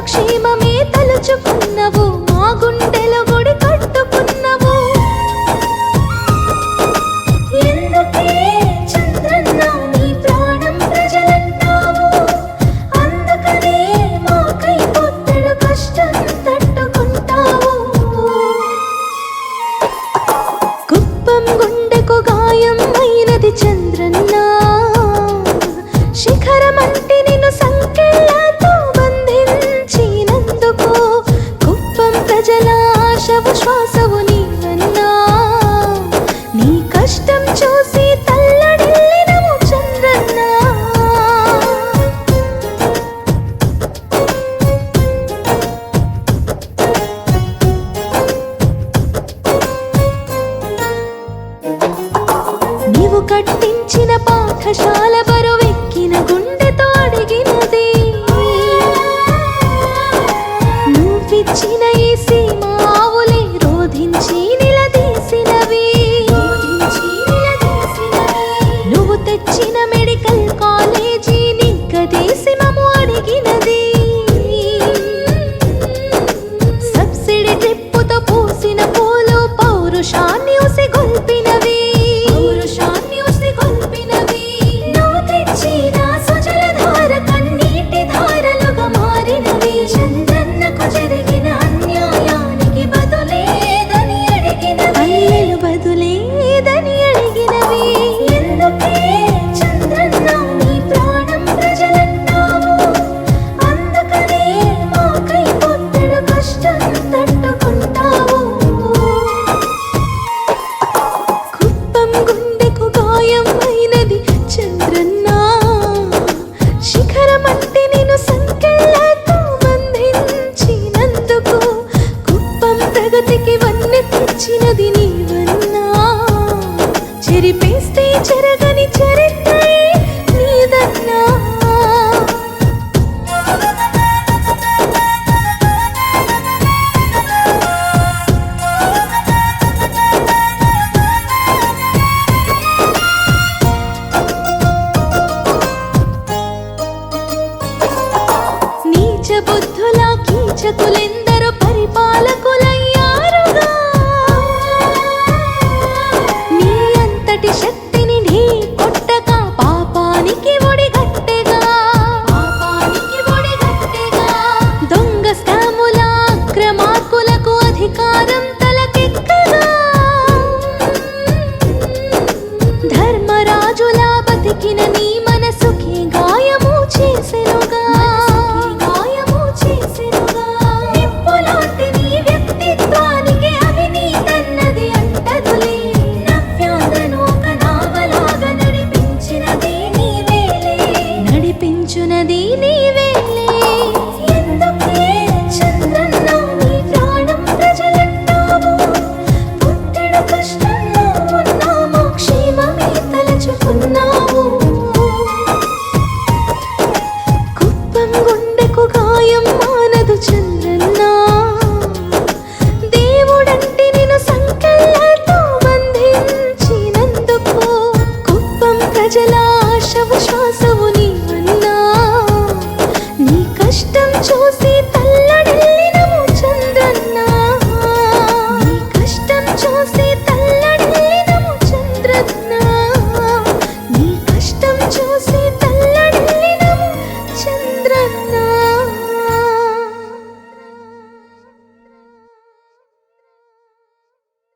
క్షేమమే తలుచుకున్నవు, మా గుండెలో గుడి కట్టుకున్నవు. ఎందుకే చంద్రన్న నీ ప్రాణం ప్రజలంటావు, అందుకనే మాకై పొట్టడు కష్టం తట్టుకుంటావు. కుప్పం గుండెకు గాయం అయినది చంద్రన్న, శిఖరమంటే నిన్ను సంకెళ్ళతో బంధించినందుకు. కుప్పం ప్రజల ఆశవు శ్వాసవు నీవన్నా, నీ కష్టం చూసి తల్లడిల్లినము చంద్రన్న. నీవు కట్టించిన పాఠశాల బరువెక్కిన గుండెతో అడిగినది, నువ్విచ్చిన ఈ సీమావులే రోధించి నిలదీసినవి. నువ్వు తెచ్చిన మెడికల్ కాలేజీ నిగ్గదీసి మము అడిగినది, సబ్సిడీ ట్రిప్పుతో పూసిన పూలు పౌరుషాన్ని ఉసిగొల్పినవి. నువ్వు తెచ్చిన సుజలధార కన్నీటి ధారలుగా మారినవి. చంద్రన్నకు జరిగిన అన్యాయానికి బదులేదని అడిగినవి, బదులేదని అడిగినవి. ఎందుకే చంద్రన్న నీ ప్రాణం ప్రజలంటావు, అందుకనే మాకై పొట్టడు కష్టం తట్టుకుంటావు. కుప్పం గుండెకు గాయం అయినది చంద్రన్న, శిఖరమంటే నేను సంకెళ్ళతో బంధించినందుకు. కుప్పం ప్రగతికి వన్నె తెచ్చినది నీవన్నా, చెరిపేస్తే చెరగని చరిత్రే నీదన్నా. నీచ బుద్ధుల కీచకులెందరో